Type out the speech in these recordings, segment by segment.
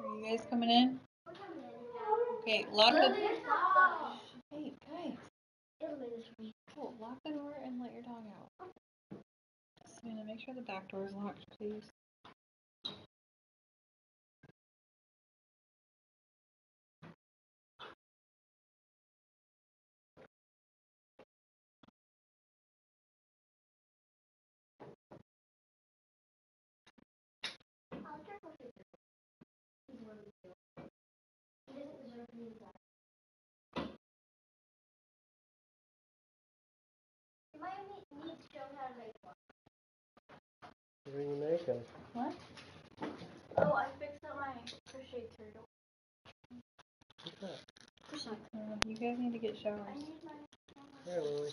Are you guys coming in? Okay, lock the. Hey, guys. Cool. Lock the door and let your dog out. Savannah, make sure the back door is locked, please. What do you make of? What? Oh, I fixed up my crochet turtle. What's that? You guys need to get showers. I need my. Hey, Lily.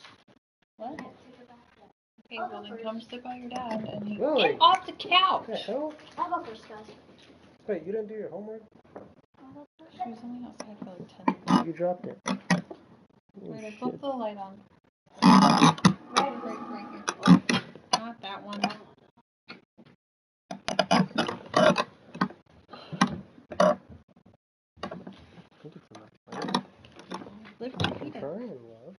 What? I have to take it back then. Okay, well then come sit by your dad and he Lily! get off the couch. What the hell? I'll go first, guys. Wait, you didn't do your homework? She was only outside for like 10 minutes. You dropped it. Wait, I flipped the light on. Right here. Not that one. I think it's enough, right? Lift your I'm feet up. trying, love.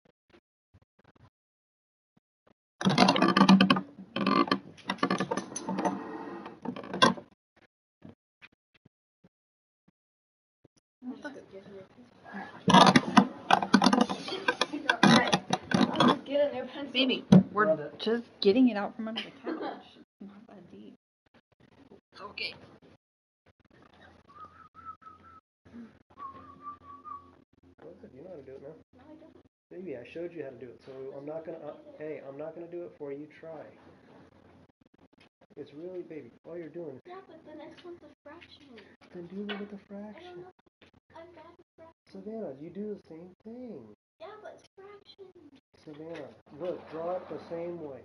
Baby, we're just getting it out from under the couch. It's not that deep. It's okay. Good, you know how to do it now. No, I don't. Baby, I showed you how to do it, so I'm not gonna, hey, I'm not gonna do it for you, try. It's really, baby, all you're doing. Yeah, but the next one's a fraction. Then do it with a I don't fraction. know. I'm bad with fractions. Savannah, you do the same thing. Yeah, but it's fractions. Savannah, look, draw it the same way.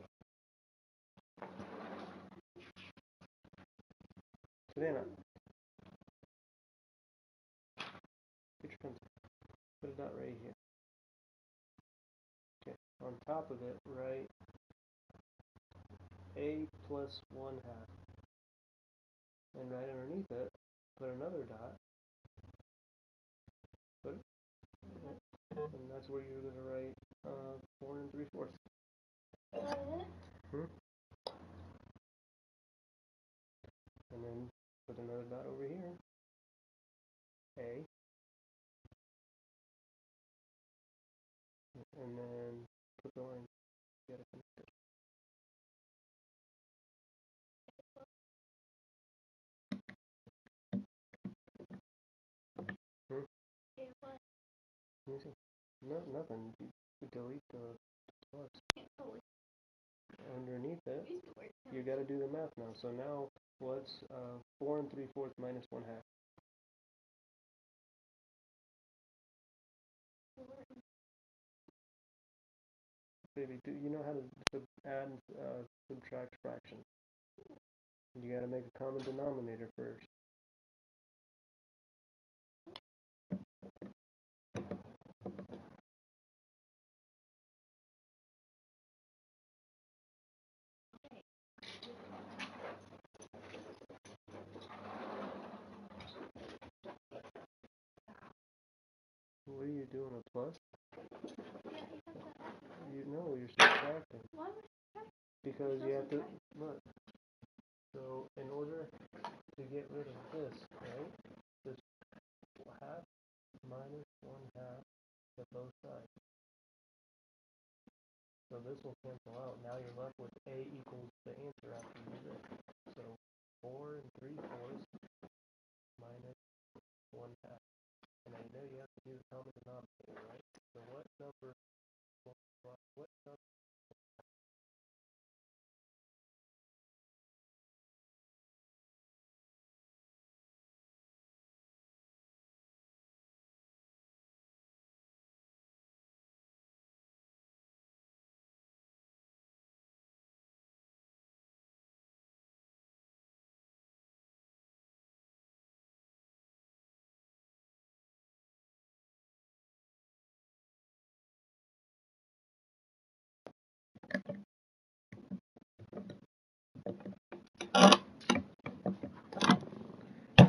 Savannah. Get your pencil. Put a dot right here. Okay, on top of it, write a plus 1/2. And right underneath it, put another dot. Put it. And that's where you're going to write 4 3/4. And then put another dot over here. A. And then put the line. You gotta connect it. Let me see. No, nothing. You delete the plus. Underneath it, you gotta do the math now. So now, what's 4 3/4 minus 1/2? Baby, do you know how to add and subtract fractions? You gotta make a common denominator first. What are you doing, a plus? You know, you're subtracting. Why? Because you have to, look. So, in order to get rid of this, right, this 1/2 minus 1/2 to both sides. So this will cancel out. Now you're left with A equals the answer after you do this. So 4 3/4 minus 1/2. And I know you have to do the common denominator, right? So what number? What number?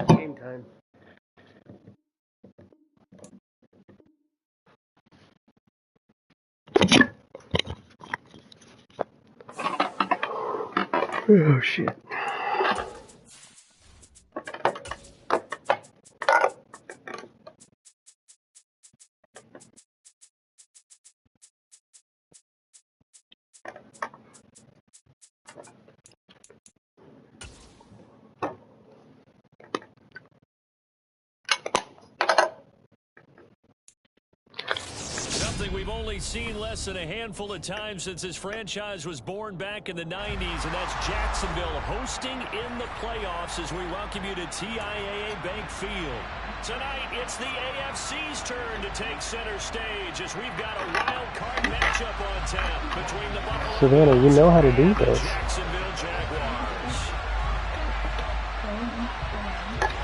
Game time. Oh shit. Something we've only seen less than a handful of times since this franchise was born back in the 90s, and that's Jacksonville hosting in the playoffs as we welcome you to TIAA Bank Field. Tonight, it's the AFC's turn to take center stage as we've got a wild card matchup on tap between the Buffalo Savannah, you know how to do this. Jacksonville Jaguars.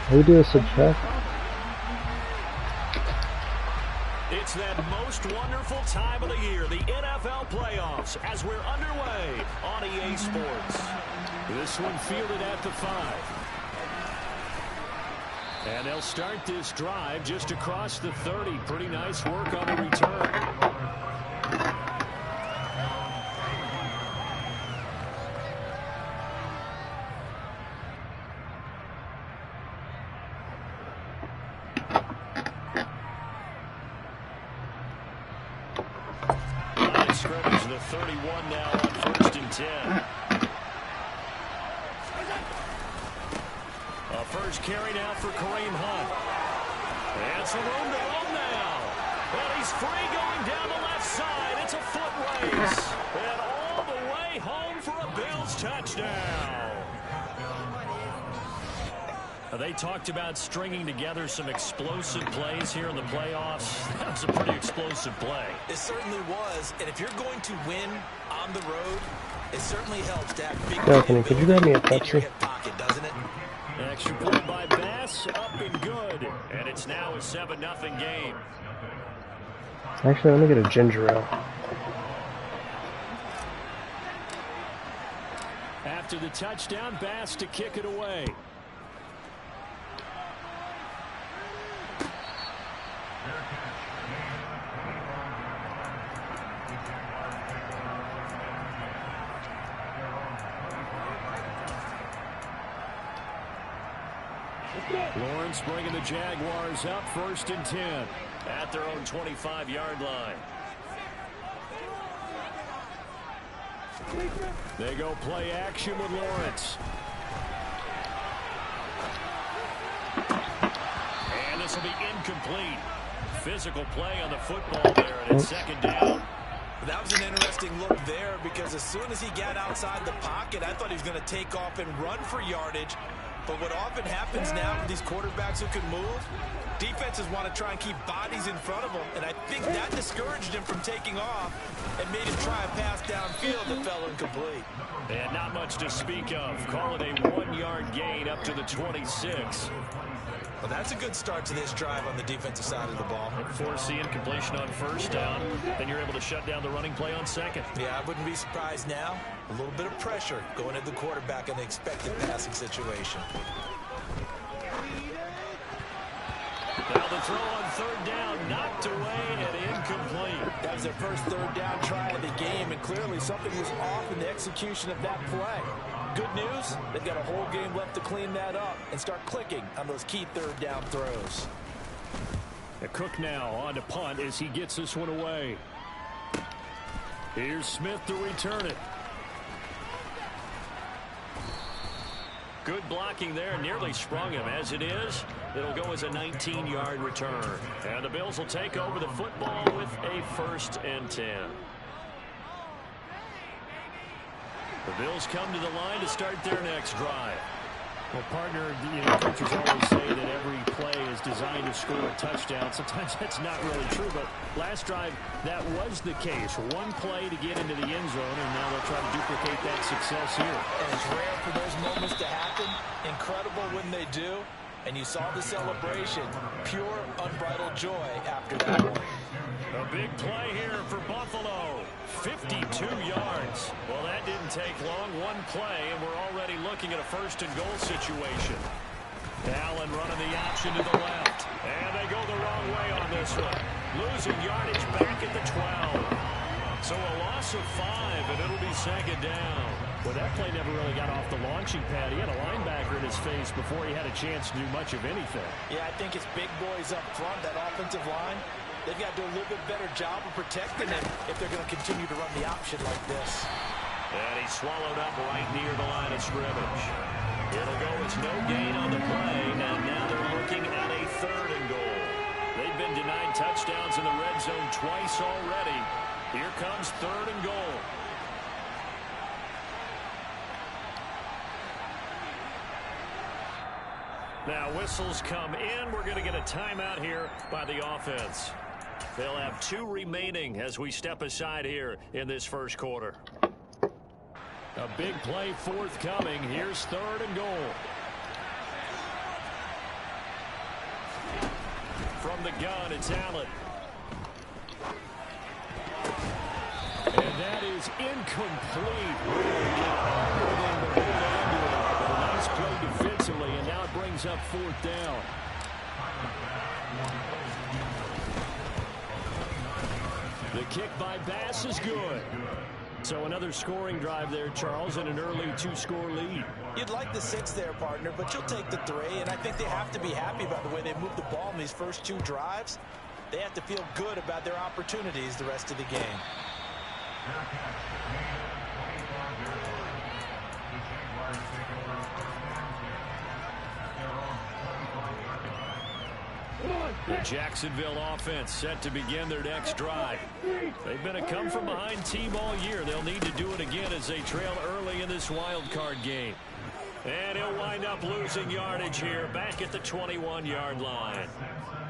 How you do a subtract? It's that most wonderful time of the year, the NFL playoffs, as we're underway on EA Sports. This one fielded at the 5. And they'll start this drive just across the 30. Pretty nice work on the return. Scrimmage, the 31 now on 1st and 10. A first carry now for Kareem Hunt. And some room to roam now. And he's free going down the left side. It's a foot race. And all the way home for a Bills touchdown. They talked about stringing together some explosive plays here in the playoffs. That was a pretty explosive play. It certainly was, and if you're going to win on the road, it certainly helps to have big Anthony, could you grab me a Pepsi? in your hip pocket, doesn't it? Extra point by Bass, up and good. And it's now a 7-0 game. Actually, let me get a ginger ale. After the touchdown, Bass to kick it away. Lawrence bringing the Jaguars up 1st and 10 at their own 25-yard line. They go play action with Lawrence. And this will be incomplete. Physical play on the football there, and it's 2nd down. That was an interesting look there because as soon as he got outside the pocket, I thought he was going to take off and run for yardage. But what often happens now with these quarterbacks who can move, defenses want to try and keep bodies in front of them. And I think that discouraged him from taking off and made him try a pass downfield that fell incomplete. And not much to speak of. Call it a 1-yard gain up to the 26. Well, that's a good start to this drive on the defensive side of the ball. Force the incompletion on 1st down. Then you're able to shut down the running play on 2nd. Yeah, I wouldn't be surprised now. A little bit of pressure going at the quarterback in the expected passing situation. Now the throw on 3rd down, knocked away and incomplete. That was their first 3rd down try of the game, and clearly something was off in the execution of that play. Good news, they've got a whole game left to clean that up and start clicking on those key 3rd down throws. Cook now on to punt as he gets this one away. Here's Smith to return it. Good blocking there, nearly sprung him. As it is, it'll go as a 19-yard return. And the Bills will take over the football with a 1st and 10. The Bills come to the line to start their next drive. Well, partner, coaches always say that every play is designed to score a touchdown. Sometimes that's not really true, but last drive, that was the case. One play to get into the end zone, and now they'll try to duplicate that success here. And it's rare for those moments to happen. Incredible when they do. And you saw the celebration. Pure, unbridled joy after that one. A big play here for Buffalo. 52 yards. Well, that didn't take long. One play, and we're already looking at a 1st and goal situation. Allen running the option to the left. And they go the wrong way on this one. Losing yardage back at the 12. So a loss of 5, and it'll be 2nd down. Well, that play never really got off the launching pad. He had a linebacker in his face before he had a chance to do much of anything. Yeah, I think it's big boys up front, that offensive line. They've got to do a little bit better job of protecting him if they're going to continue to run the option like this. And he's swallowed up right near the line of scrimmage. It'll go as no gain on the play, and now they're looking at a 3rd and goal. They've been denied touchdowns in the red zone twice already. Here comes 3rd and goal. Now whistles come in. We're going to get a timeout here by the offense. They'll have 2 remaining as we step aside here in this first quarter. A big play forthcoming. Here's 3rd and goal. From the gun, it's Allen. And that is incomplete. A nice play defensively, and now it brings up 4th down. The kick by Bass is good. So another scoring drive there, Charles, and an early 2-score lead. You'd like the 6 there, partner, but you'll take the 3, and I think they have to be happy about the way they moved the ball in these first 2 drives. They have to feel good about their opportunities the rest of the game. The Jacksonville offense set to begin their next drive. They've been a come-from-behind team all year. They'll need to do it again as they trail early in this wild card game. And he'll wind up losing yardage here back at the 21-yard line.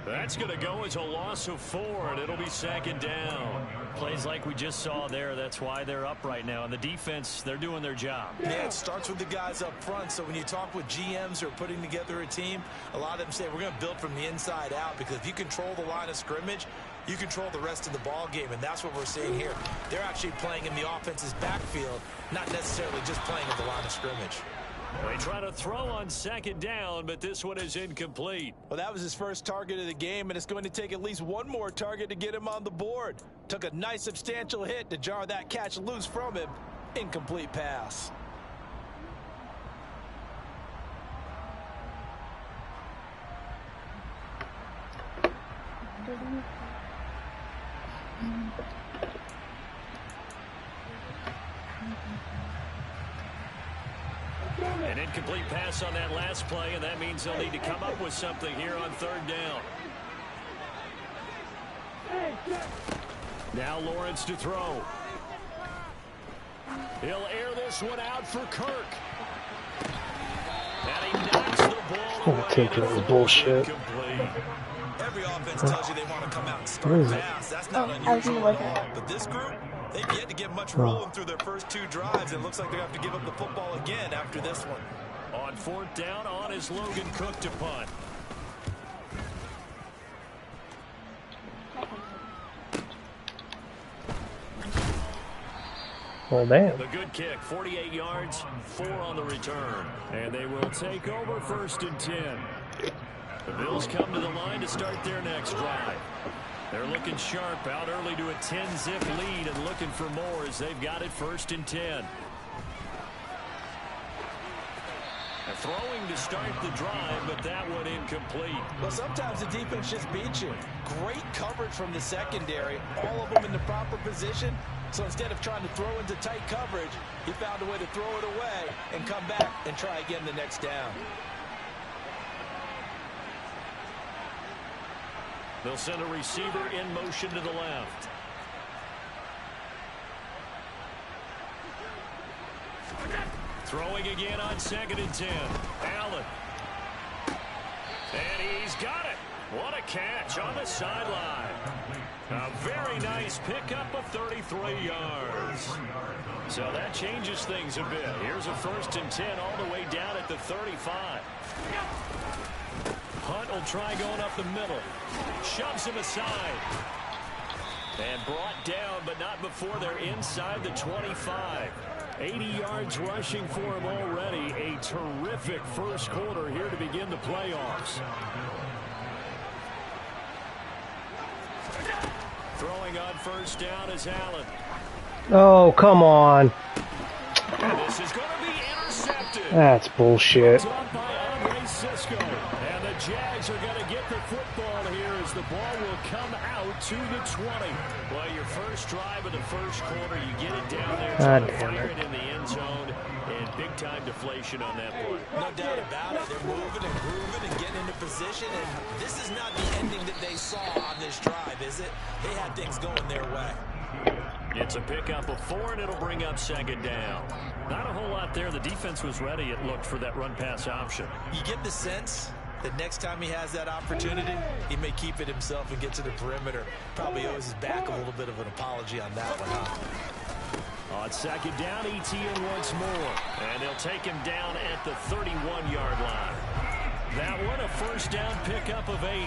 That's going to go as a loss of 4, and it'll be 2nd down. Plays like we just saw there, that's why they're up right now. And the defense, they're doing their job. Yeah, it starts with the guys up front. So when you talk with GMs who are putting together a team, a lot of them say we're going to build from the inside out, because if you control the line of scrimmage, you control the rest of the ball game, and that's what we're seeing here. They're actually playing in the offense's backfield, not necessarily just playing at the line of scrimmage. They try to throw on 2nd down, but this one is incomplete. Well, that was his first target of the game, and it's going to take at least 1 more target to get him on the board. Took a nice substantial hit to jar that catch loose from him. Incomplete pass. An incomplete pass on that last play, and that means they'll need to come up with something here on 3rd down. Now Lawrence to throw. He'll air this one out for Kirk. And he knocks the ball away. I think that was bullshit. Every offense tells you they want to come out and start fast. That's not unusual at all. But this group, they've yet to get much rolling through their first 2 drives. It looks like they have to give up the football again after this one. On 4th down, on is Logan Cook to punt. Well, damn. The good kick, 48 yards, 4 on the return. And they will take over 1st and 10. The Bills come to the line to start their next drive. They're looking sharp, out early to a 10-zip lead and looking for more as they've got it 1st and 10. A throwing to start the drive, but that one incomplete. Well, sometimes the defense just beats you. Great coverage from the secondary, all of them in the proper position. So instead of trying to throw into tight coverage, he found a way to throw it away and come back and try again the next down. They'll send a receiver in motion to the left. Throwing again on 2nd and 10. Allen. And he's got it. What a catch on the sideline. A very nice pickup of 33 yards. So that changes things a bit. Here's a 1st and 10 all the way down at the 35. Hunt will try going up the middle. Shoves him aside. And brought down, but not before they're inside the 25. 80 yards rushing for him already. A terrific first quarter here to begin the playoffs. Throwing on 1st down is Allen. Oh, come on. And this is That's bullshit. And the Jags are going to get the football here as the ball will come out to the 20. Well, your first drive of the first quarter, you get it down there, try to fire it in the end zone, and big-time deflation on that play. No doubt about it. They're moving and grooving and getting into position, and this is not the ending that they saw on this drive, is it? They had things going their way. It's a pickup of 4, and it'll bring up second down. Not a whole lot there. The defense was ready, it looked, for that run-pass option. You get the sense that next time he has that opportunity, he may keep it himself and get to the perimeter. Probably owes his back a little bit of an apology on that one, huh? On second down, Etienne once more. And they'll take him down at the 31-yard line. That one, a first down pickup of 8.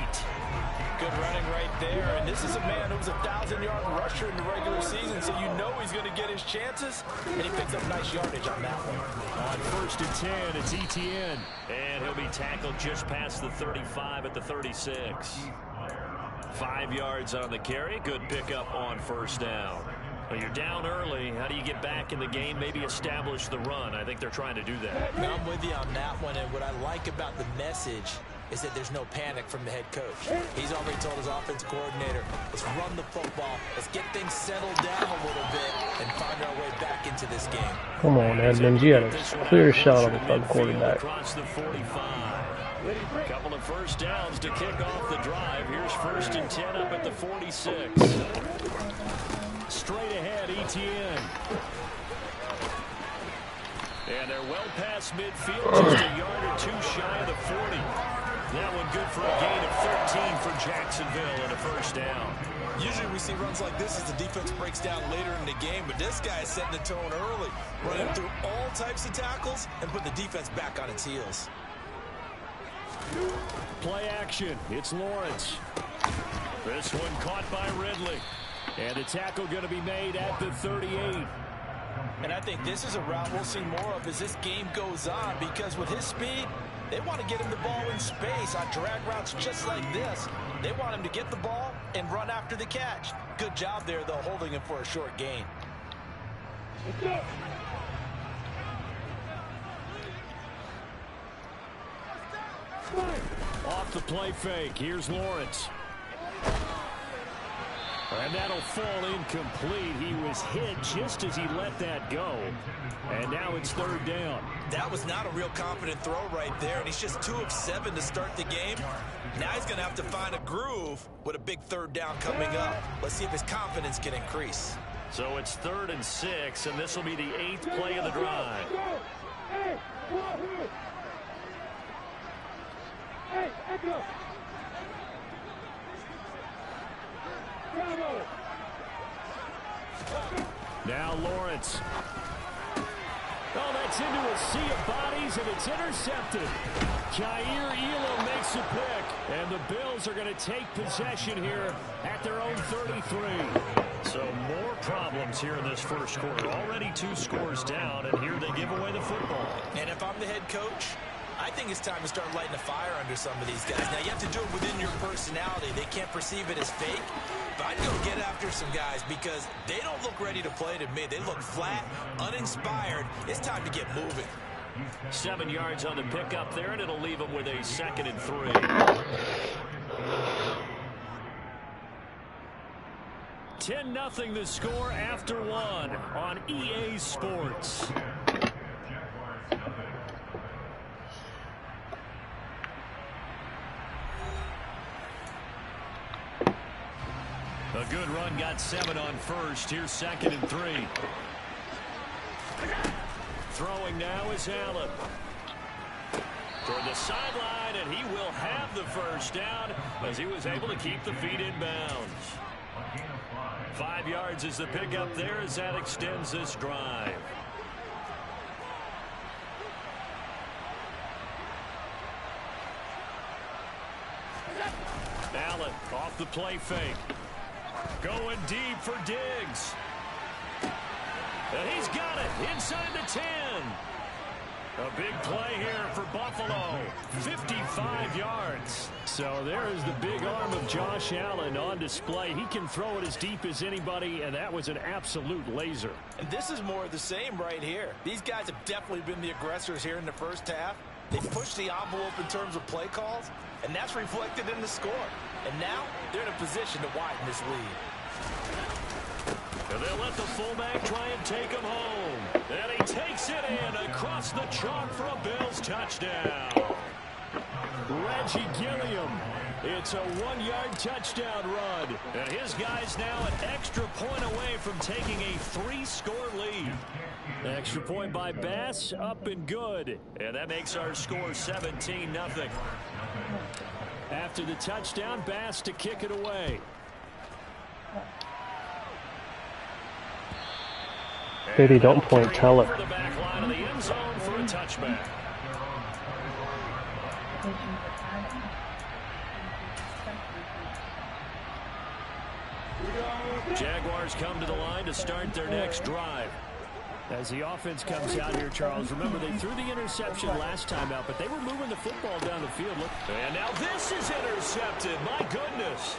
Good running right there, and this is a man who was a 1,000-yard rusher in the regular season, so you know he's going to get his chances, and he picks up nice yardage on that one. On first and 10, it's Etienne, and he'll be tackled just past the 35 at the 36. 5 yards on the carry. Good pickup on first down. Well, you're down early. How do you get back in the game? Maybe establish the run. I think they're trying to do that. Now, I'm with you on that one, and what I like about the message is that there's no panic from the head coach. He's already told his offensive coordinator, let's run the football, let's get things settled down a little bit, and find our way back into this game. Come on, Edmonds, you had a clear shot on the front quarterback. Across the 45. A couple of first downs to kick off the drive. Here's first and 10 up at the 46. Straight ahead, Etienne. And they're well past midfield, just a yard or two shy of the 40. That one good for a gain of 13 for Jacksonville and a first down. Usually we see runs like this as the defense breaks down later in the game, but this guy is setting the tone early, running through all types of tackles and put the defense back on its heels. Play action. It's Lawrence. This one caught by Ridley. And the tackle going to be made at the 38. And I think this is a route we'll see more of as this game goes on, because with his speed, they want to get him the ball in space on drag routes just like this. They want him to get the ball and run after the catch. Good job there, though, holding him for a short gain. Off the play fake. Here's Lawrence. And that'll fall incomplete. He was hit just as he let that go. And now it's third down. That was not a real confident throw right there, and he's just 2 of 7 to start the game. Now he's going to have to find a groove with a big third down coming up. Let's see if his confidence can increase. So it's 3rd and 6, and this will be the 8th play of the drive. Now Lawrence. Oh, that's into a sea of bodies, and it's intercepted. Jair Elam makes a pick, and the Bills are going to take possession here at their own 33. So more problems here in this first quarter. Already 2 scores down, and here they give away the football. And if I'm the head coach, I think it's time to start lighting a fire under some of these guys. Now, you have to do it within your personality. They can't perceive it as fake. But I'd go get after some guys because they don't look ready to play to me. They look flat, uninspired. It's time to get moving. 7 yards on the pickup there, and it'll leave them with a 2nd and 3. $10-0 the score after 1 on EA Sports. A good run, got 7 on first. Here's 2nd and 3. Throwing now is Allen. Toward the sideline, and he will have the first down as he was able to keep the feet in bounds. 5 yards is the pickup there as that extends this drive. Allen off the play fake. Going deep for Diggs. And he's got it inside the 10. A big play here for Buffalo. 55 yards. So there is the big arm of Josh Allen on display. He can throw it as deep as anybody, and that was an absolute laser. And this is more of the same right here. These guys have definitely been the aggressors here in the first half. They pushed the envelope in terms of play calls, and that's reflected in the score. And now they're in a position to widen this lead. And they'll let the fullback try and take him home. And he takes it in across the chalk for a Bills touchdown. Reggie Gilliam. It's a 1-yard touchdown run. And his guy's now an extra point away from taking a 3-score lead. Extra point by Bass, up and good. And that makes our score 17-0. After the touchdown, Bass to kick it away. Baby, don't point, tell it. The back line of the end zone for a touchback. Jaguars come to the line to start their next drive. As the offense comes out here, Charles, remember they threw the interception last time out, but they were moving the football down the field. Look. And now this is intercepted. My goodness.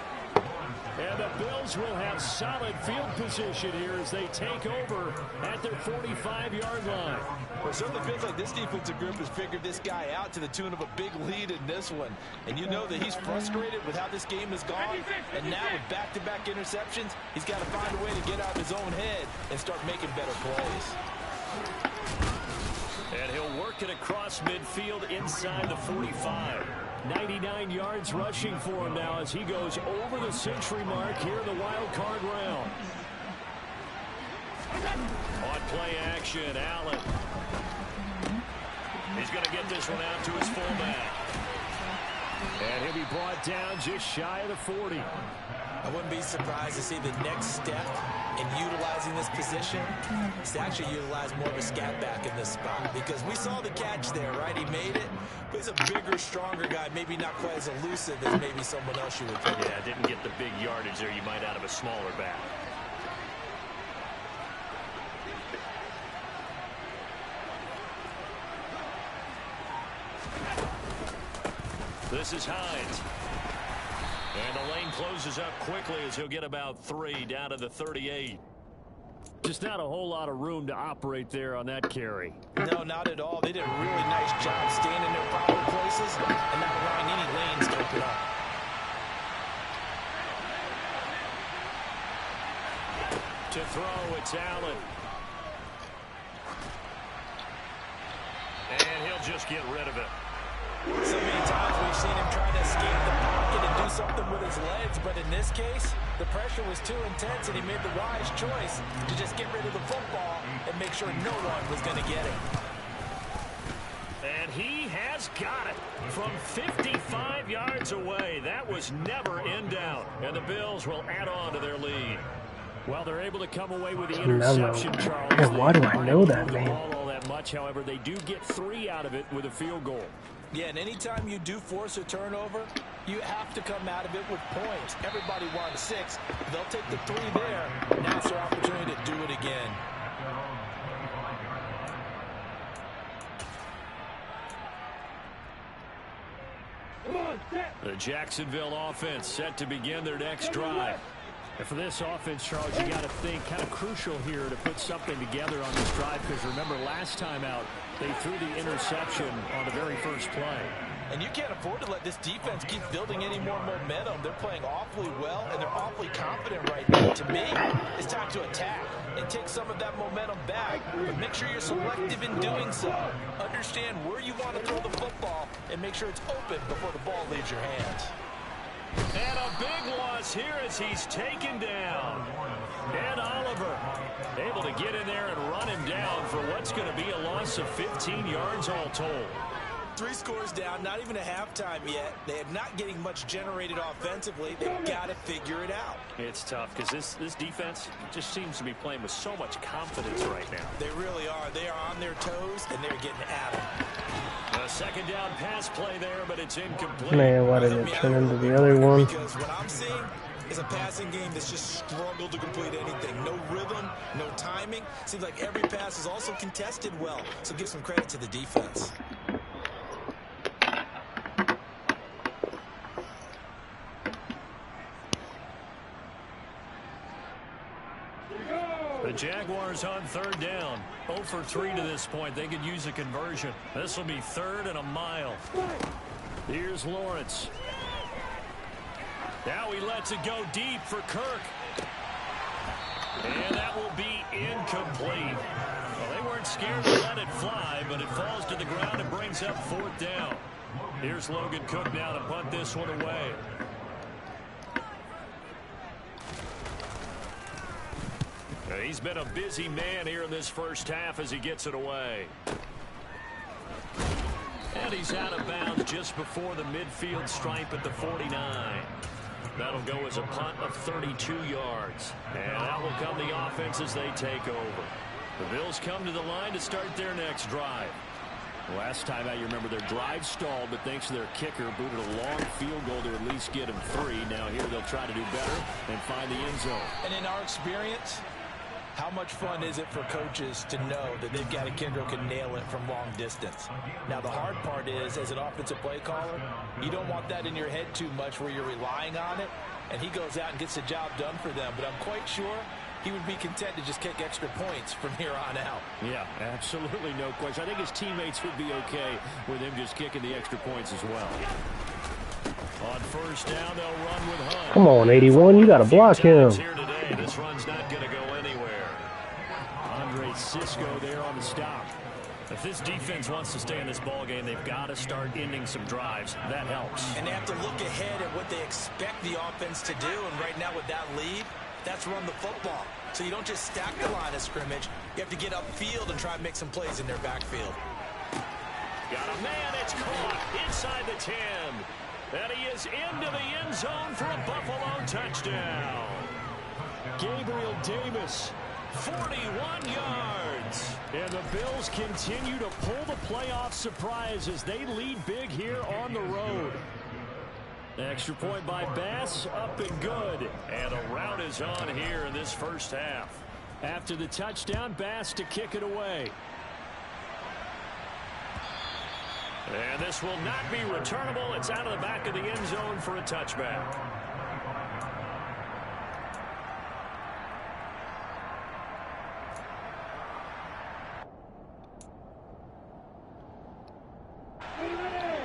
And the Bills will have solid field position here as they take over at their 45-yard line. Well, it certainly feels like this defensive group has figured this guy out to the tune of a big lead in this one. And you know that he's frustrated with how this game has gone. And now with back-to-back interceptions, he's got to find a way to get out of his own head and start making better plays. And he'll work it across midfield inside the 45. 99 yards rushing for him now as he goes over the century mark here in the wild card round. On play action, Allen. He's going to get this one out to his fullback. And he'll be brought down just shy of the 40. I wouldn't be surprised to see the next step in utilizing this position is to actually utilize more of a scat back in this spot, because we saw the catch there, right? He made it, but he's a bigger, stronger guy, maybe not quite as elusive as maybe someone else you would think. Yeah, didn't get the big yardage there you might out of a smaller back. This is Hines. And the lane closes up quickly as he'll get about 3 down to the 38. Just not a whole lot of room to operate there on that carry. No, not at all. They did a really nice job staying in their proper places and not allowing any lanes to open up. To throw, it's Allen. And he'll just get rid of it. So many times we've seen him trying to escape the pocket and do something with his legs, but in this case, the pressure was too intense and he made the wise choice to just get rid of the football and make sure no one was going to get it. And he has got it from 55 yards away. That was never in doubt. And the Bills will add on to their lead. Well, they're able to come away with the interception, Charles. Yeah, why do I know that name? All that much, however, they do get 3 out of it with a field goal. Yeah, and anytime you do force a turnover, you have to come out of it with points. Everybody wanted 6. They'll take the 3 there. Now it's their opportunity to do it again. The Jacksonville offense set to begin their next drive. And for this offense, Charles, you got to think kind of crucial here to put something together on this drive, because remember last time out, they threw the interception on the very first play. And you can't afford to let this defense keep building any more momentum. They're playing awfully well, and they're awfully confident right now. To me, it's time to attack and take some of that momentum back. But make sure you're selective in doing so. Understand where you want to throw the football and make sure it's open before the ball leaves your hands. And a big loss here as he's taken down. And Oliver able to get in there and run him down for what's going to be a loss of 15 yards all told. 3 scores down, not even a halftime yet. They are not getting much generated offensively. They've got to figure it out. It's tough because this defense just seems to be playing with so much confidence right now. They really are. They are on their toes, and they're getting at them. A second down pass play there, but it's incomplete. Man, why did it turn into the other one? Because what I'm seeing, is a passing game that's just struggled to complete anything. No rhythm, no timing. Seems like every pass is also contested well. So give some credit to the defense. The Jaguars on third down. 0 for 3 to this point. They could use a conversion. This will be 3rd and a mile. Here's Lawrence. Now he lets it go deep for Kirk. And that will be incomplete. Well, they weren't scared to let it fly, but it falls to the ground and brings up 4th down. Here's Logan Cook now to punt this one away. He's been a busy man here in this first half as he gets it away. And he's out of bounds just before the midfield stripe at the 49. That'll go as a punt of 32 yards. And that will come the offense as they take over. The Bills come to the line to start their next drive. Last time out, you remember their drive stalled, but thanks to their kicker, booted a long field goal to at least get them 3. Now here they'll try to do better and find the end zone. And in our experience, how much fun is it for coaches to know that they've got a kicker who can nail it from long distance? Now, the hard part is, as an offensive play caller, you don't want that in your head too much where you're relying on it, and he goes out and gets the job done for them. But I'm quite sure he would be content to just kick extra points from here on out. Yeah, absolutely no question. I think his teammates would be okay with him just kicking the extra points as well. On first down, they'll run with Hunt. Come on, 81, you got to block him. Here today, this run's not going to go anywhere. Andre Cisco there on the stop. If this defense wants to stay in this ball game, they've got to start ending some drives. That helps. And they have to look ahead at what they expect the offense to do. And right now with that lead, that's run the football. So you don't just stack the line of scrimmage. You have to get upfield and try and make some plays in their backfield. Got a man, it's caught inside the 10. And he is into the end zone for a Buffalo touchdown. Gabriel Davis, 41 yards. And the Bills continue to pull the playoff surprise as they lead big here on the road. Extra point by Bass, up and good. And a rout is on here in this first half. After the touchdown, Bass to kick it away. And this will not be returnable. It's out of the back of the end zone for a touchback.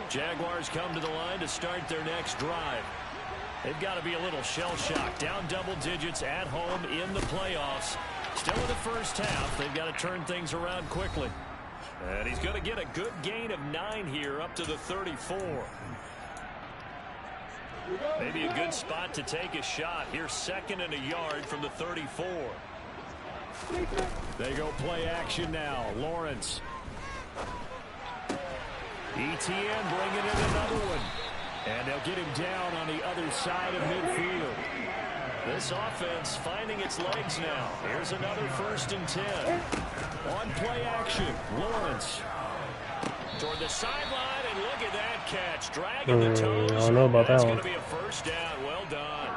Jaguars come to the line to start their next drive. They've got to be a little shell-shocked. Down double digits at home in the playoffs. Still in the first half. They've got to turn things around quickly. And he's going to get a good gain of 9 here up to the 34. Maybe a good spot to take a shot. Here's 2nd and a yard from the 34. They go play action now. Lawrence. ETN bringing in another one. And they'll get him down on the other side of midfield. This offense finding its legs now. Here's another 1st and 10. On play action, Lawrence. Toward the sideline, and look at that catch. Dragging the toes. I don't know about That's that one. going to be a first down. Well done.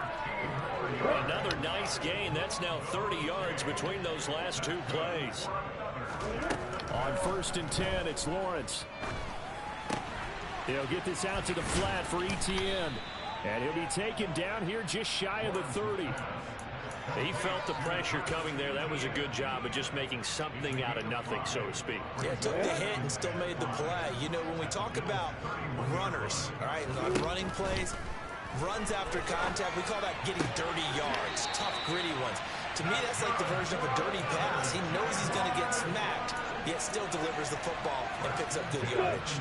Another nice gain. That's now 30 yards between those last 2 plays. On 1st and 10, it's Lawrence. He'll get this out to the flat for ETN. And he'll be taken down here just shy of the 30. He felt the pressure coming there. That was a good job of just making something out of nothing, so to speak. Yeah, took the hit and still made the play. You know, when we talk about runners, all right, on running plays, runs after contact, we call that getting dirty yards, tough, gritty ones. To me, that's like the version of a dirty pass. He knows he's going to get smacked, yet still delivers the football and picks up good yardage.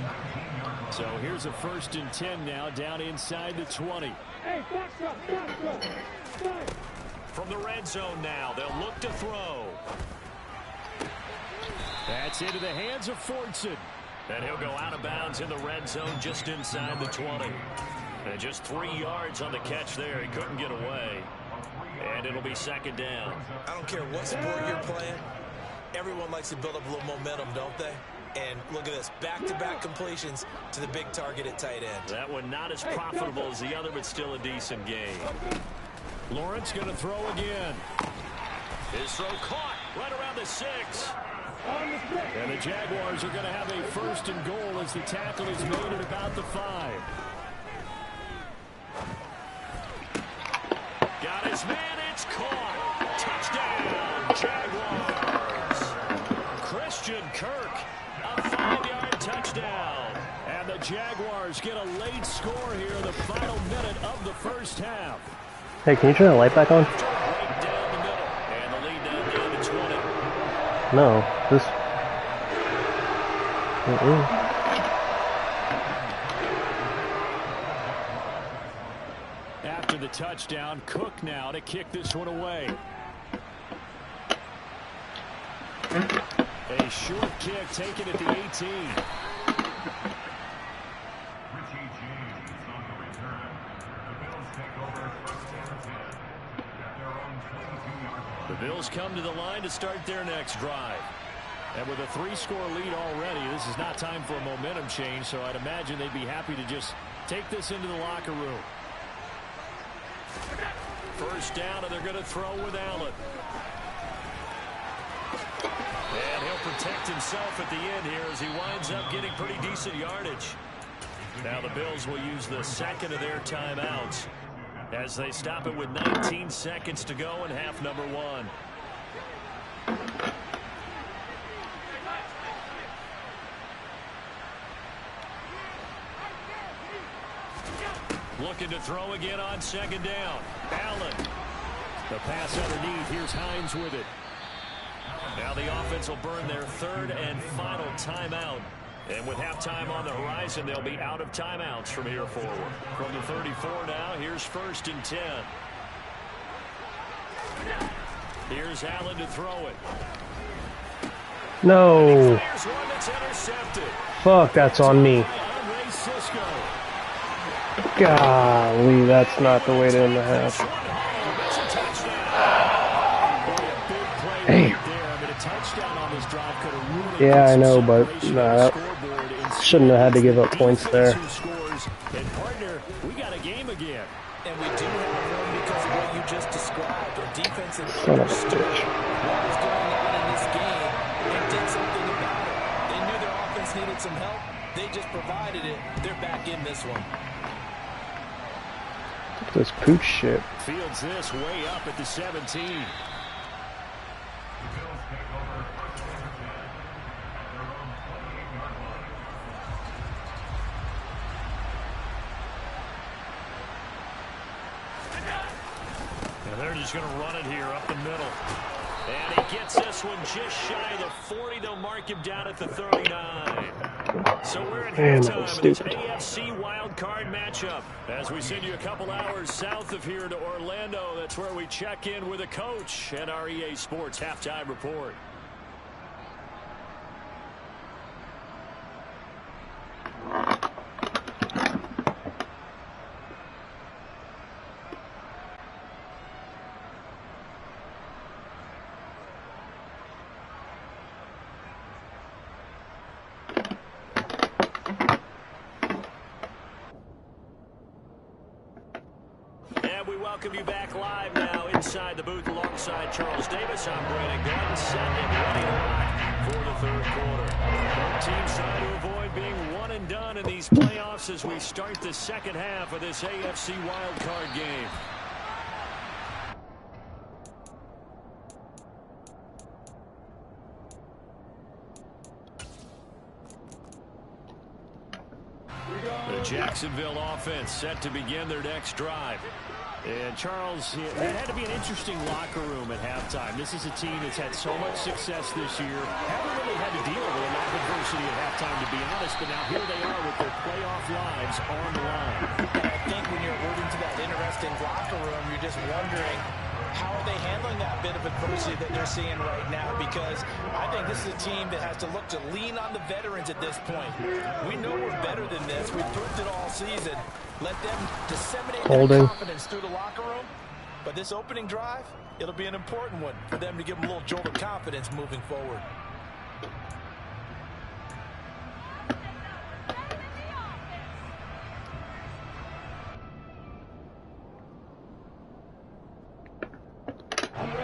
So here's a 1st and 10 now, down inside the 20. From the red zone now, they'll look to throw. That's into the hands of Fortson. And he'll go out of bounds in the red zone just inside the 20. And just 3 yards on the catch there. He couldn't get away. And it'll be 2nd down. I don't care what sport you're playing. Everyone likes to build up a little momentum, don't they? And look at this, back-to-back completions to the big target at tight end. That one not as profitable as the other, but still a decent game. Lawrence going to throw again. His throw caught right around the 6. And the Jaguars are going to have a 1st and goal as the tackle is made at about the 5. Got his man. It's caught. Touchdown, Jaguars. Christian Kirk, a 5-yard touchdown. And the Jaguars get a late score here in the final minute of the 1st half. Hey, can you turn the light back on? Right down the middle. And the lead down to 20. No, this. After the touchdown, Cook now to kick this one away. A short kick taken at the 18. The Bills come to the line to start their next drive. And with a 3-score lead already, this is not time for a momentum change, so I'd imagine they'd be happy to just take this into the locker room. First down, and they're going to throw with Allen. And he'll protect himself at the end here as he winds up getting pretty decent yardage. Now the Bills will use the second of their timeouts as they stop it with 19 seconds to go in half number 1. Looking to throw again on 2nd down. Allen. The pass underneath. Here's Hines with it. Now the offense will burn their 3rd and final timeout. And with halftime on the horizon, they'll be out of timeouts from here forward. From the 34 now, here's 1st and 10. Here's Allen to throw it. No. One that's intercepted. Fuck, that's on me. Golly, that's not the way to end the half. Damn. Yeah, I know, but nah, shouldn't have had to give up points there. And partner, we got a game again. And we do have one because of what you just described. A defense that Son of a understood bitch. what was going on in this game and did something about it. They knew their offense needed some help. They just provided it. They're back in this one. This pooch shit. Fields this way up at the 17. And they're just going to run it here up the middle. And he gets this one just shy of the 40. They'll mark him down at the 39. So we're at halftime in this AFC wildcard matchup. As we send you a couple hours south of here to Orlando, that's where we check in with a coach and our EA Sports halftime report. Welcome you back live now inside the booth alongside Charles Davis. I'm Brandon Gordon, set and ready to rock for the 3rd quarter. Both teams trying to avoid being one and done in these playoffs as we start the 2nd half of this AFC wildcard game. The Jacksonville offense set to begin their next drive. And Charles, it had to be an interesting locker room at halftime. This is a team that's had so much success this year. Haven't really had to deal with a lot of adversity at halftime, to be honest. But now here they are with their playoff lives on the line. And I think when you're alluding to that interesting locker room, you're just wondering, how are they handling that bit of adversity that they're seeing right now? Because I think this is a team that has to look to lean on the veterans at this point. We know we're better than this. We've proved it all season. Let them disseminate their confidence through the locker room. But this opening drive, it'll be an important one for them to give them a little jolt of confidence moving forward.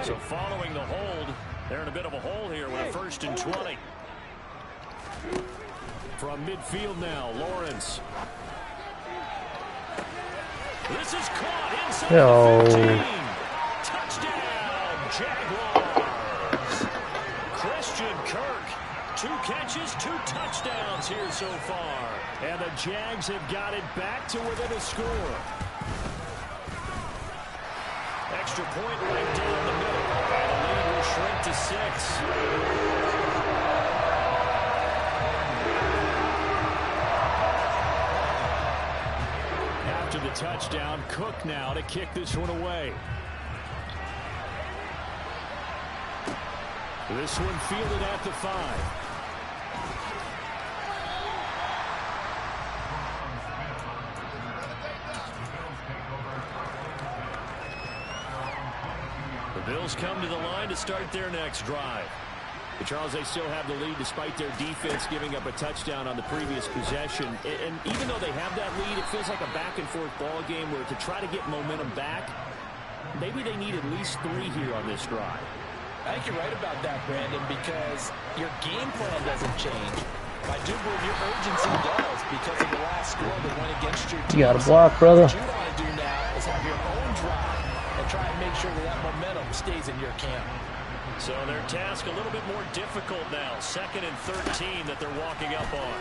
So following the hold, they're in a bit of a hole here with a 1st and 20. From midfield now, Lawrence. This is caught inside the 15. Touchdown, Jaguars. Christian Kirk, 2 catches, 2 touchdowns here so far. And the Jags have got it back to within a score. Extra point right down the middle. And the lead will shrink to 6. After the touchdown, Cook now to kick this one away. This one fielded at the 5. The Bills come to the line to start their next drive. But Charles, they still have the lead despite their defense giving up a touchdown on the previous possession. And even though they have that lead, it feels like a back-and-forth ball game where to try to get momentum back, maybe they need at least 3 here on this drive. I think you're right about that, Brandon, because your game plan doesn't change. I do believe your urgency does because of the last score that went against your team. You got a block, brother. What you want to do now is have your own drive and try and make sure that that momentum stays in your camp. So their task a little bit more difficult now. 2nd and 13 that they're walking up on.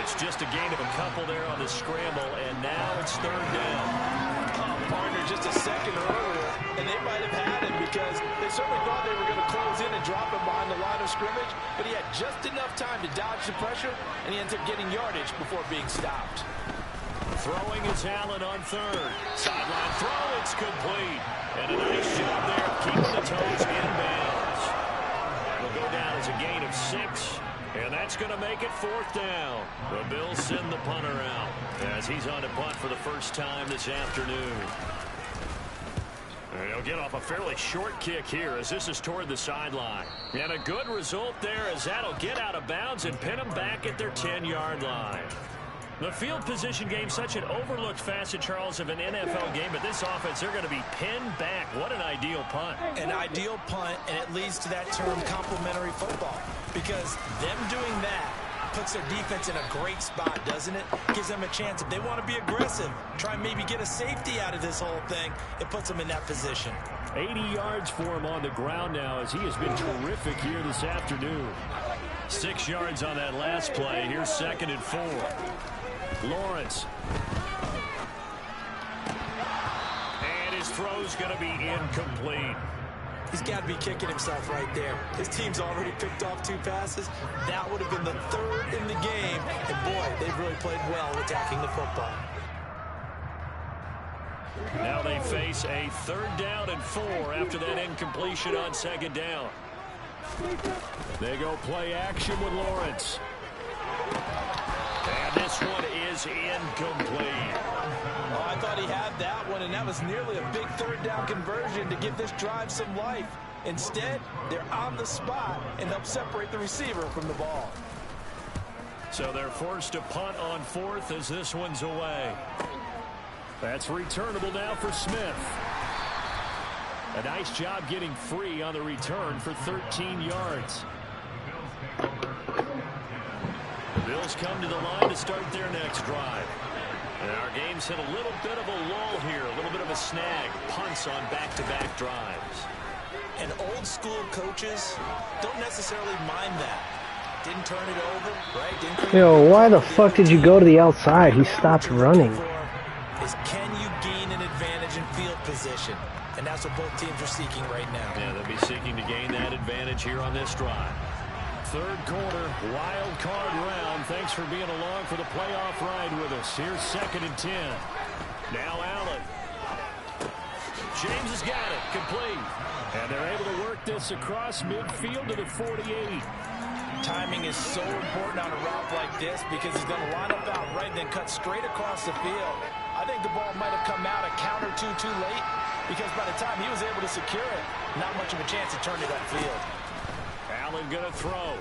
It's just a gain of a couple there on the scramble, and now it's 3rd down. Partner just a second earlier, and they might have had him because they certainly thought they were going to close in and drop him behind the line of scrimmage, but he had just enough time to dodge the pressure, and he ends up getting yardage before being stopped. Throwing is Allen on 3rd. Sideline throw, it's complete. And a nice job there of keeping the toes in bounds. It'll go down as a gain of 6. And that's going to make it 4th down. The Bills send the punter out as he's on to punt for the first time this afternoon. And he'll get off a fairly short kick here as this is toward the sideline. And a good result there as that'll get out of bounds and pin them back at their 10-yard line. The field position game, such an overlooked facet, Charles, of an NFL game, but this offense, they're going to be pinned back. What an ideal punt. An ideal punt, and it leads to that term complementary football, because them doing that puts their defense in a great spot, doesn't it? Gives them a chance. If they want to be aggressive, try and maybe get a safety out of this whole thing, it puts them in that position. 80 yards for him on the ground now as he has been terrific here this afternoon. 6 yards on that last play. Here's 2nd and 4. Lawrence. And his throw's going to be incomplete. He's got to be kicking himself right there. His team's already picked off 2 passes. That would have been the 3rd in the game. And boy, they've really played well attacking the football. Now they face a 3rd down and 4 after that incompletion on 2nd down. They go play action with Lawrence. And this one is incomplete. Oh, I thought he had that one, and that was nearly a big 3rd down conversion to give this drive some life. Instead, they're on the spot and help separate the receiver from the ball. So they're forced to punt on 4th as this one's away. That's returnable now for Smith. A nice job getting free on the return for 13 yards. The Bills come to the line to start their next drive. And our game's hit a little bit of a lull here, a little bit of a snag. Punts on back-to-back drives. And old school coaches don't necessarily mind that. Didn't turn it over, right? Yo, why the fuck did you go to the outside? He stopped running. Is can you gain an advantage in field position? And that's what both teams are seeking right now. Yeah, they'll be seeking to gain that advantage here on this drive. 3rd quarter, wild card round. Thanks for being along for the playoff ride with us. Here's 2nd and 10. Now Allen. James has got it, complete. And they're able to work this across midfield to the 48. Timing is so important on a route like this because he's going to line up out right and then cut straight across the field. I think the ball might have come out a count or two too late because by the time he was able to secure it, not much of a chance to turn it upfield. Allen going to throw.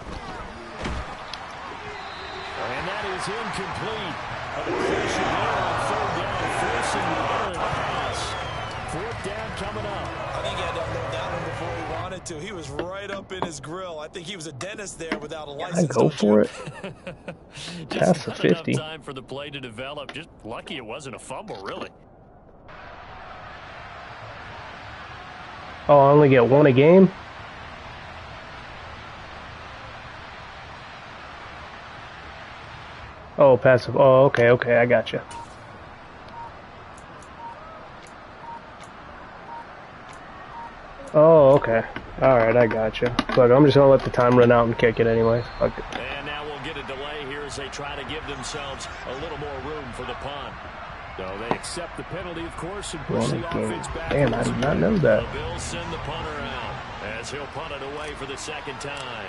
And that is incomplete. An efficient there on third down, forcing the error in the pass. Fourth down coming up. I think he had to unload that one before he wanted to. He was right up in his grill. I think he was a dentist there without a license. I go for it. Just Pass a not 50. enough time for the play to develop. Just lucky it wasn't a fumble, really. Oh, I only get one a game? Oh, passive. Oh, okay, I gotcha. Oh, okay. Alright, I gotcha. Look, I'm just gonna let the time run out and kick it anyways. Fuck it. And now we'll get a delay here as they try to give themselves a little more room for the punt. So they accept the penalty, of course, and push the offense back. Damn, I did not know that. The Bills send the punter out as he'll punt it away for the second time.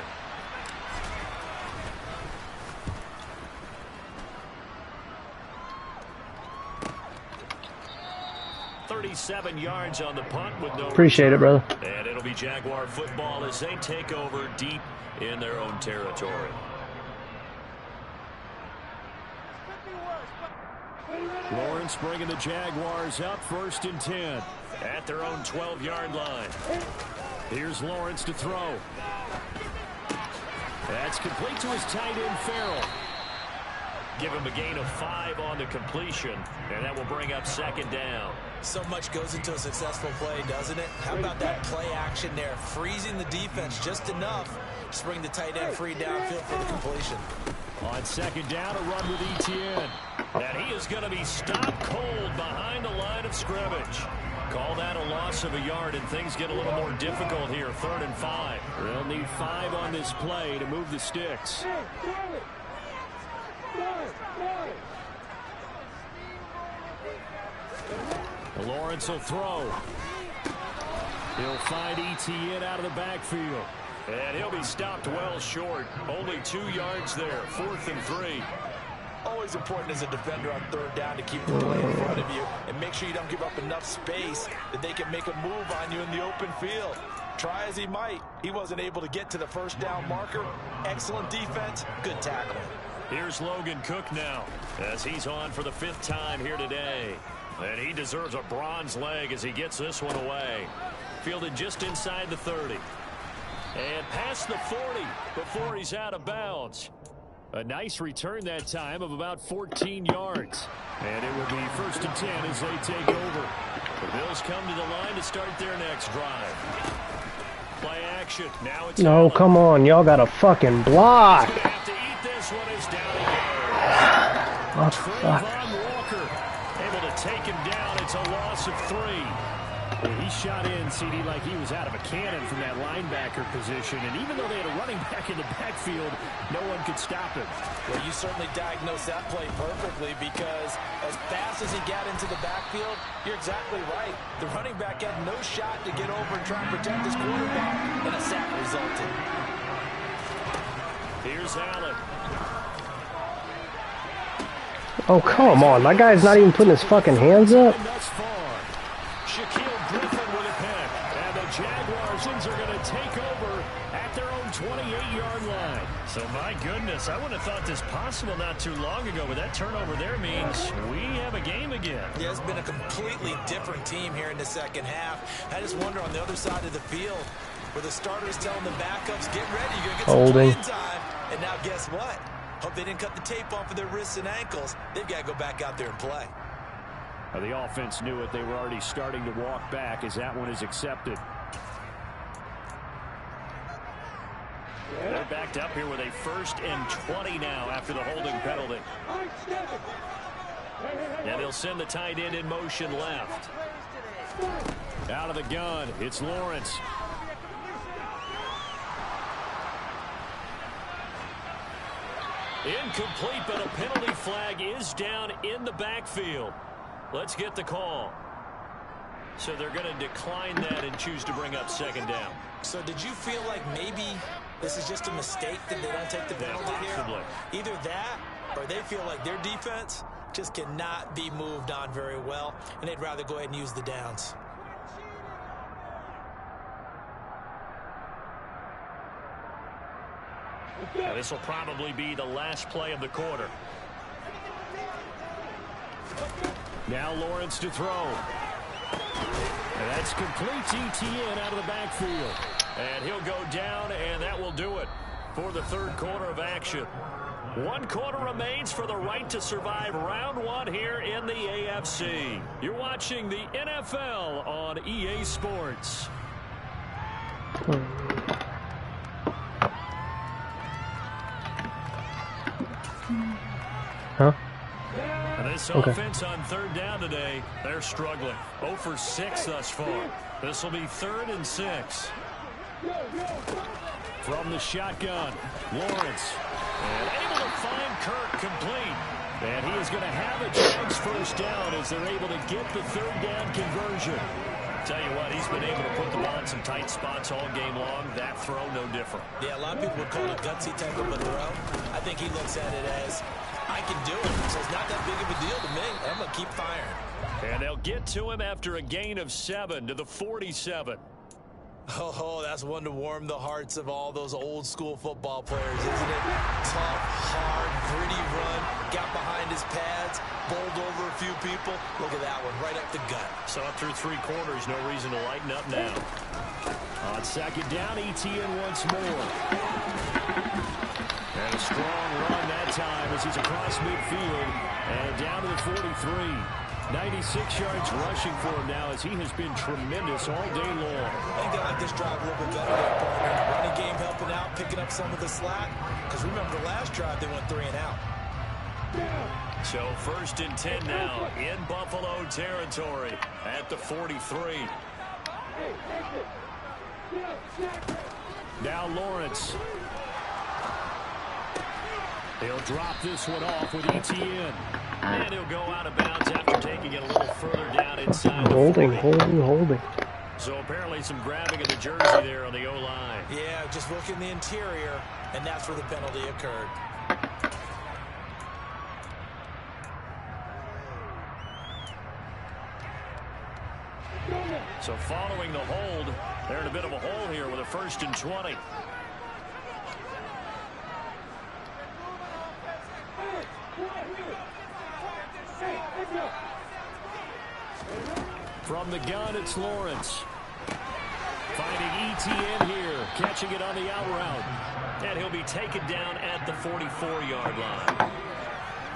.37 yards on the punt with no Appreciate return. it, brother. And it'll be Jaguar football as they take over deep in their own territory. Lawrence bringing the Jaguars up 1st and 10 at their own 12-yard line. Here's Lawrence to throw. That's complete to his tight end, Farrell. Give him a gain of 5 on the completion, and that will bring up 2nd down. So much goes into a successful play, doesn't it? How about that play action there, freezing the defense just enough to bring the tight end free downfield for the completion. On 2nd down, a run with Etienne. And he is going to be stopped cold behind the line of scrimmage. Call that a loss of a yard, and things get a little more difficult here. 3rd and 5. They'll need 5 on this play to move the sticks. Lawrence will throw. He'll find Etienne out of the backfield. And he'll be stopped well short. Only 2 yards there. 4th and 3. Always important as a defender on 3rd down to keep the play in front of you and make sure you don't give up enough space that they can make a move on you in the open field. Try as he might, he wasn't able to get to the 1st down marker. Excellent defense, good tackling. Here's Logan Cook now as he's on for the 5th time here today. And he deserves a bronze leg as he gets this one away. Fielded just inside the 30. And past the 40 before he's out of bounds. A nice return that time of about 14 yards. And it will be 1st and 10 as they take over. The Bills come to the line to start their next drive. Play action. Now it's No, come on. Y'all got a fucking block. He's gonna have to eat this one. It's down again. Oh, fuck. Walker able to take him down. It's a loss of 3. He shot in, CD, like he was out of a cannon from that linebacker position. And even though they had a running back in the backfield, no one could stop him. Well, you certainly diagnosed that play perfectly because as fast as he got into the backfield, you're exactly right. The running back had no shot to get over and try and protect his quarterback, and a sack resulted. Here's Allen. Oh, come on. That guy's not even putting his fucking hands up. Shaquille Griffin with a pick. And the Jaguars are going to take over at their own 28-yard line. So, my goodness, I wouldn't have thought this possible not too long ago, but that turnover there means we have a game again. Yeah, it's been a completely different team here in the 2nd half. I just wonder on the other side of the field where the starters telling the backups, get ready, you're going to get some playing time. And now guess what? Hope they didn't cut the tape off of their wrists and ankles. They've got to go back out there and play. The offense knew it. They were already starting to walk back as that one is accepted. They're backed up here with a 1st and 20 now after the holding penalty. And they'll send the tight end in motion left. Out of the gun, it's Lawrence. Incomplete, but a penalty flag is down in the backfield. Let's get the call. So they're going to decline that and choose to bring up 2nd down. So did you feel like maybe this is just a mistake that they don't take the penalty here? Either that or they feel like their defense just cannot be moved on very well, and they'd rather go ahead and use the downs. Now, this will probably be the last play of the quarter. Now Lawrence to throw. And that's complete ETN out of the backfield. And he'll go down, and that will do it for the third quarter of action. 1 quarter remains for the right to survive round 1 here in the AFC. You're watching the NFL on EA Sports. Huh? And this offense on third down today, they're struggling. 0 for 6 thus far. This will be 3rd and 6. From the shotgun, Lawrence. And able to find Kirk complete. And he is going to have a Jags first down as they're able to get the third down conversion. Tell you what, he's been able to put the ball in some tight spots all game long. That throw, no different. Yeah, a lot of people would call it a gutsy type of a throw. I think he looks at it as, I can do it, so it's not that big of a deal to me. I'm going to keep firing. And they'll get to him after a gain of 7 to the 47. Oh, that's one to warm the hearts of all those old school football players, isn't it? Tough, hard, gritty run, got behind his pads, bowled over a few people. Look at that one, right up the gut. So up through 3 quarters, no reason to lighten up now. On second down, ETN once more. And a strong run that time as he's across midfield and down to the 43. 96 yards rushing for him now as he has been tremendous all day long. I think they like this drive a little bit better there, partner. Running game helping out, picking up some of the slack. Because remember, the last drive they went 3 and out. So 1st and 10 now in Buffalo territory at the 43. Now Lawrence. He'll drop this one off with ETN. And he'll go out of bounds after taking it a little further down inside. Holding. So apparently some grabbing of the jersey there on the O-line. Yeah, just look in the interior, and that's where the penalty occurred. So following the hold, they're in a bit of a hole here with a 1st and 20. From the gun, it's Lawrence. Finding ETN here, catching it on the out route. And he'll be taken down at the 44-yard line.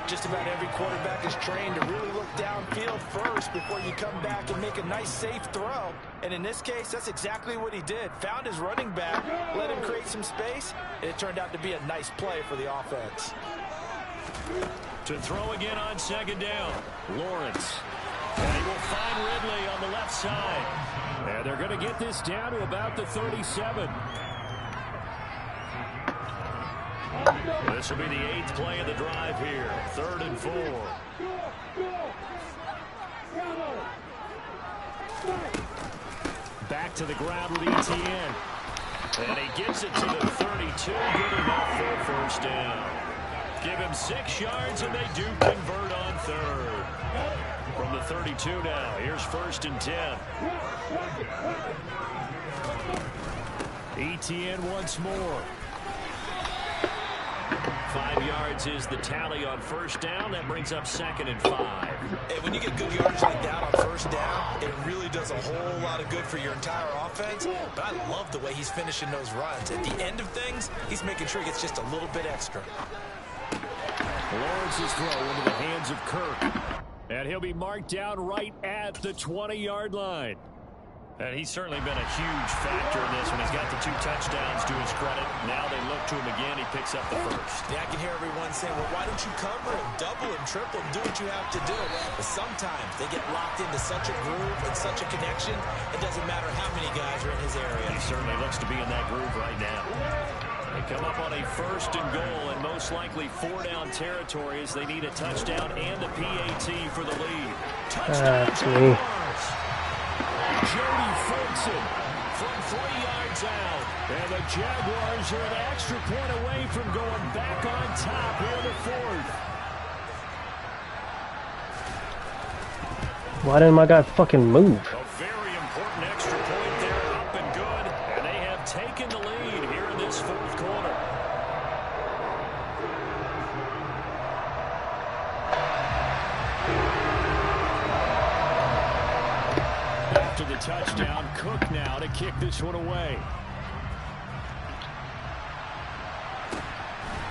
Just about every quarterback is trained to really look downfield first before you come back and make a nice, safe throw. And in this case, that's exactly what he did. Found his running back, let him create some space, and it turned out to be a nice play for the offense. To throw again on second down, Lawrence. And he will find Ridley on the left side. And they're going to get this down to about the 37. This will be the 8th play of the drive here. 3rd and 4. Back to the ground with ETN. And he gets it to the 32. Good enough for a first down. Give him 6 yards, and they do convert on 3rd. From the 32 now, here's 1st and 10. ETN once more. 5 yards is the tally on first down. That brings up 2nd and 5. Hey, when you get good yardage like that on first down, it really does a whole lot of good for your entire offense. But I love the way he's finishing those runs. At the end of things, he's making sure he gets just a little bit extra. Lawrence's throw into the hands of Kirk. And he'll be marked down right at the 20-yard line. And he's certainly been a huge factor in this when he's got the 2 touchdowns to his credit. Now they look to him again. He picks up the first. Yeah, I can hear everyone saying, well, why don't you cover him, double him, triple him, do what you have to do. But sometimes they get locked into such a groove and such a connection, it doesn't matter how many guys are in his area. He certainly looks to be in that groove right now. They come up on a 1st and goal and most likely 4-down territory as they need a touchdown and a PAT for the lead. Touchdown Jaguars! Jody Fulton from 3 yards out. And the Jaguars are an extra point away from going back on top here in the 4th. Why didn't my guy fucking move? A very important extra point there, up and good. And they have taken the lead here in this 4th quarter. Cook now to kick this one away.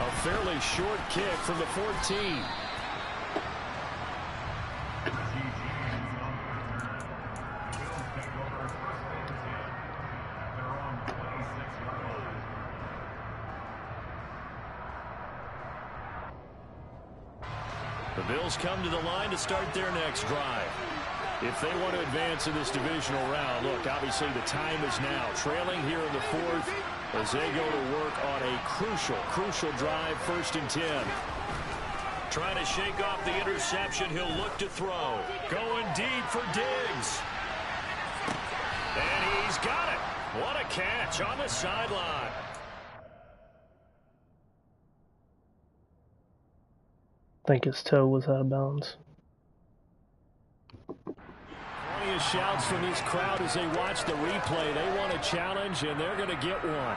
A fairly short kick from the 14. The Bills come to the line to start their next drive. If they want to advance in this divisional round, look, obviously the time is now. Trailing here in the fourth as they go to work on a crucial drive, 1st and 10. Trying to shake off the interception. He'll look to throw. Going deep for Diggs. And he's got it. What a catch on the sideline. I think his toe was out of bounds. Plenty of shouts from this crowd as they watch the replay. They want a challenge, and they're going to get one.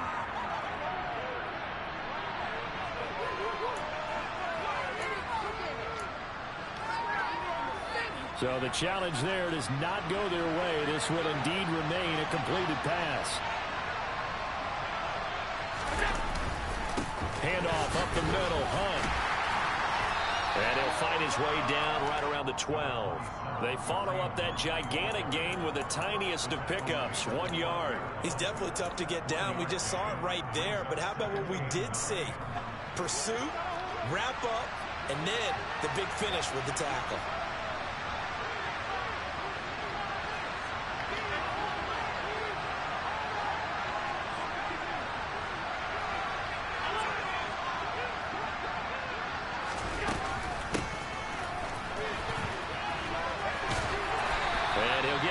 So the challenge there does not go their way. This will indeed remain a completed pass. Handoff up the middle. Hunt. And he'll find his way down right around the 12. They follow up that gigantic gain with the tiniest of pickups, 1 yard. He's definitely tough to get down. We just saw it right there. But how about what we did see? Pursuit, wrap up, and then the big finish with the tackle.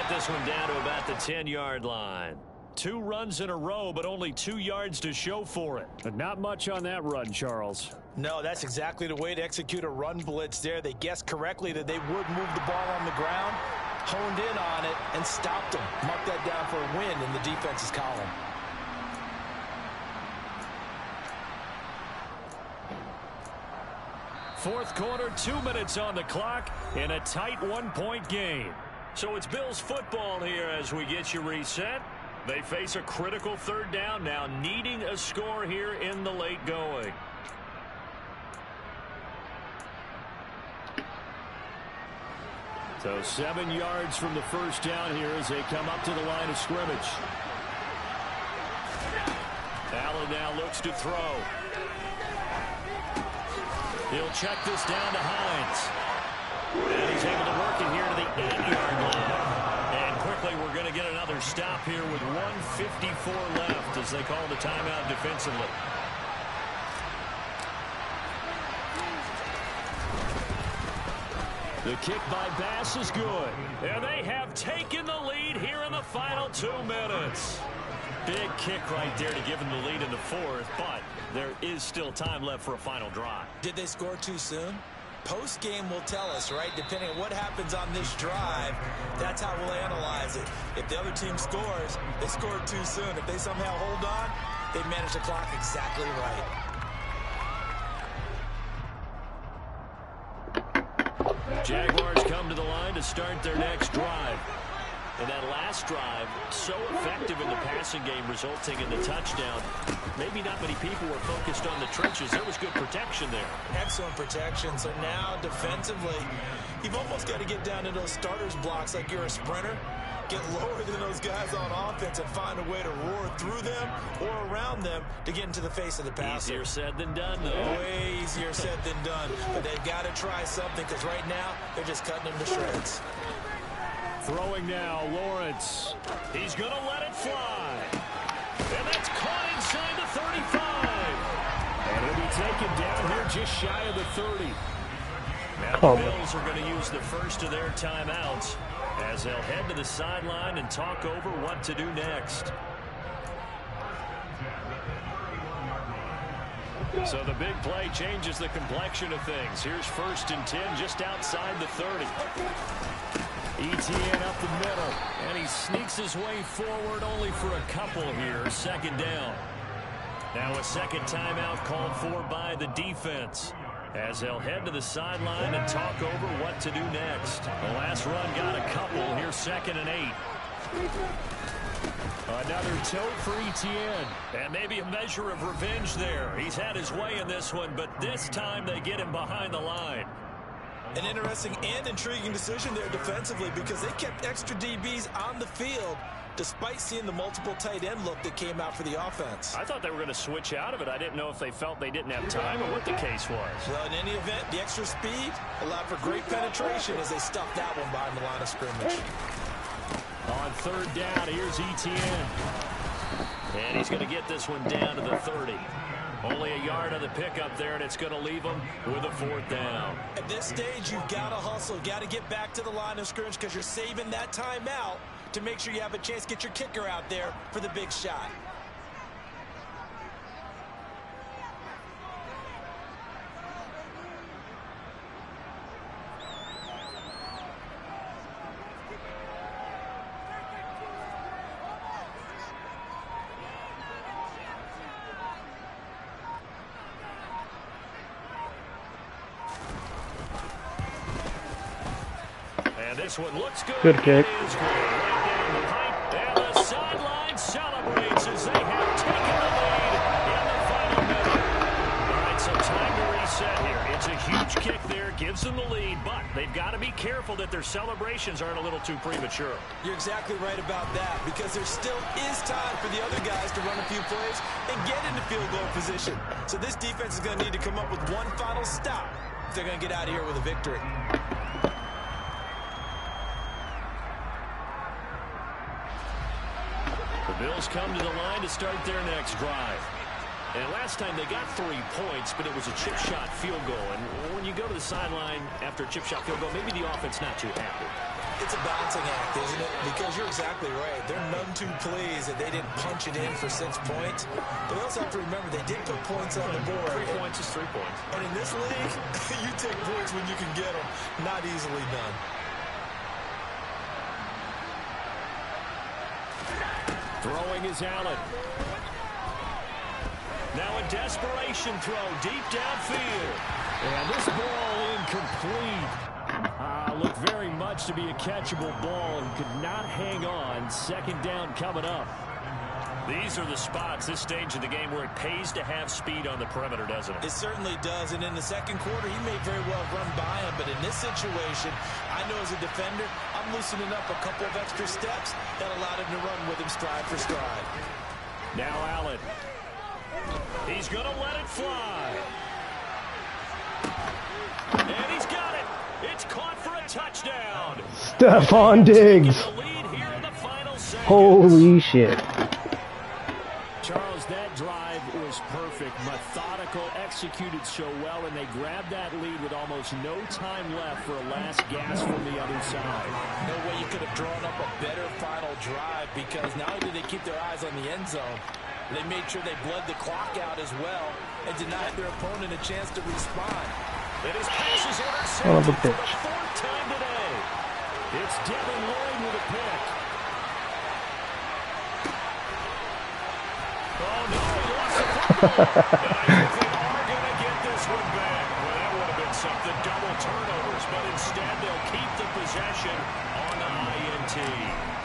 This one down to about the 10-yard line. 2 runs in a row, but only 2 yards to show for it. But not much on that run, Charles. No, that's exactly the way to execute a run blitz there. They guessed correctly that they would move the ball on the ground, honed in on it, and stopped them. Mark that down for a win in the defense's column. Fourth quarter, 2 minutes on the clock in a tight 1-point game. So it's Bills football here as we get you reset. They face a critical 3rd down now, needing a score here in the late going. So 7 yards from the first down here as they come up to the line of scrimmage. Allen now looks to throw. He'll check this down to Hines. And he's able to work it here to the 8-yard line. And quickly we're going to get another stop here with 1:54 left as they call the timeout defensively. The kick by Bass is good. And they have taken the lead here in the final 2 minutes. Big kick right there to give them the lead in the fourth, but there is still time left for a final drive. Did they score too soon? Post-game will tell us, right? Depending on what happens on this drive, that's how we'll analyze it. If the other team scores, they scored too soon. If they somehow hold on, they manage the clock exactly right. Jaguars come to the line to start their next drive. And that last drive, so effective in the passing game, resulting in the touchdown. Maybe not many people were focused on the trenches. There was good protection there. Excellent protection. So now, defensively, you've almost got to get down to those starters blocks like you're a sprinter. Get lower than those guys on offense and find a way to roar through them or around them to get into the face of the passer. Easier said than done, though. Way easier said than done. But they've got to try something because right now, they're just cutting them to shreds. Throwing now, Lawrence. He's going to let it fly. And that's caught inside the 35. And he'll be taken down here just shy of the 30. Now the Bills are going to use the first of their timeouts as they'll head to the sideline and talk over what to do next. So the big play changes the complexion of things. Here's 1st and 10 just outside the 30. Etienne up the middle, and he sneaks his way forward only for a couple here. 2nd down. Now a second timeout called for by the defense as they'll head to the sideline and talk over what to do next. The last run got a couple. Here's 2nd and 8. Another tote for Etienne. And maybe a measure of revenge there. He's had his way in this one, but this time they get him behind the line. An interesting and intriguing decision there defensively because they kept extra DBs on the field despite seeing the multiple tight end look that came out for the offense. I thought they were going to switch out of it. I didn't know if they felt they didn't have time or what the case was. Well, in any event, the extra speed allowed for great penetration as they stuffed that one behind the line of scrimmage. On third down, here's Etienne. And he's going to get this one down to the 30. Only a yard on the pickup there, and it's going to leave him with a fourth down. At this stage, you've got to hustle. Got to get back to the line of scrimmage because you're saving that timeout to make sure you have a chance to get your kicker out there for the big shot. This one looks good. Good kick. Right down the pipe, and the sideline celebrates as they have taken the lead in the final minute. All right, so time to reset here. It's a huge kick there, gives them the lead, but they've got to be careful that their celebrations aren't a little too premature. You're exactly right about that because there still is time for the other guys to run a few plays and get into field goal position. So this defense is going to need to come up with one final stop if they're going to get out of here with a victory. The Bills come to the line to start their next drive. And last time they got 3 points, but it was a chip shot field goal. And when you go to the sideline after a chip shot field goal, maybe the offense not too happy. It's a balancing act, isn't it? Because you're exactly right. There are none too pleased that they didn't punch it in for 6 points. But we also have to remember they did put points on the board. 3 points is 3 points. And in this league, you take points when you can get them. Not easily done. Throwing is Allen. Now a desperation throw deep downfield. And this ball incomplete. Looked very much to be a catchable ball and could not hang on. Second down coming up. These are the spots, this stage of the game, where it pays to have speed on the perimeter, doesn't it? It certainly does. And in the second quarter, he may very well run by him. But in this situation, I know as a defender, I'm loosening up a couple of extra steps that allowed him to run with him stride for stride. Now Allen. He's going to let it fly. And he's got it. It's caught for a touchdown. Stephon Diggs. Holy shit. Charles, that drive was perfect. Methodical, executed so well, and they grabbed that lead with almost no time left for a last gasp from the other side. No way you could have drawn up a better final drive because not only did they keep their eyes on the end zone, they made sure they bled the clock out as well and denied their opponent a chance to respond. And his pass is intercepted for the 4th time today. It's Devin Lloyd with a pick. Oh, no, he lost the football. And I think they are going to get this one back. Well, that would have been something, double turnovers. But instead, they'll keep the possession on the INT.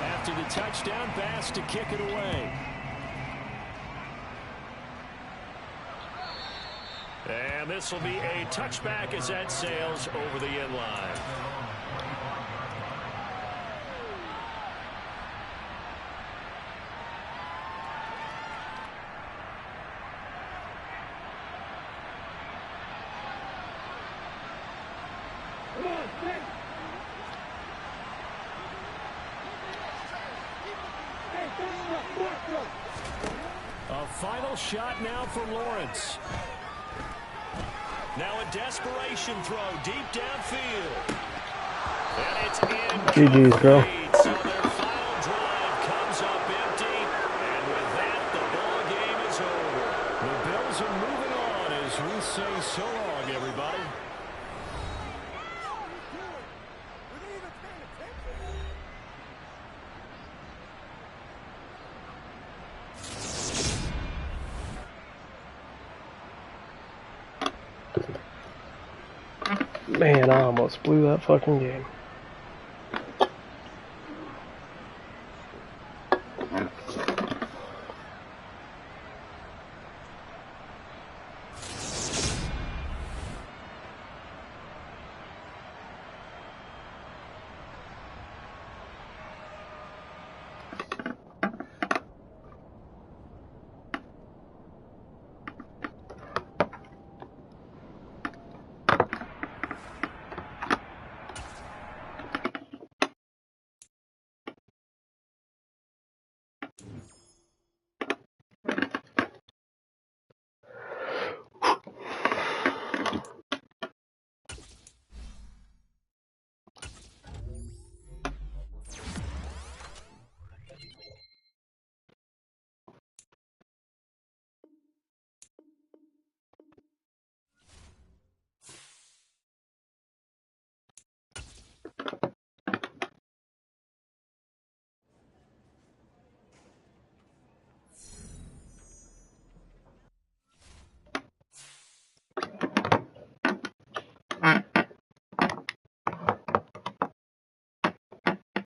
After the touchdown pass to kick it away. And this will be a touchback as that sails over the end line. A final shot now for Lawrence. Now a desperation throw deep downfield. And it's in. GG's, bro. So their final drive comes up empty. And with that, the ball game is over. The Bills are moving on as we say so long, everybody. Man, I almost blew that fucking game.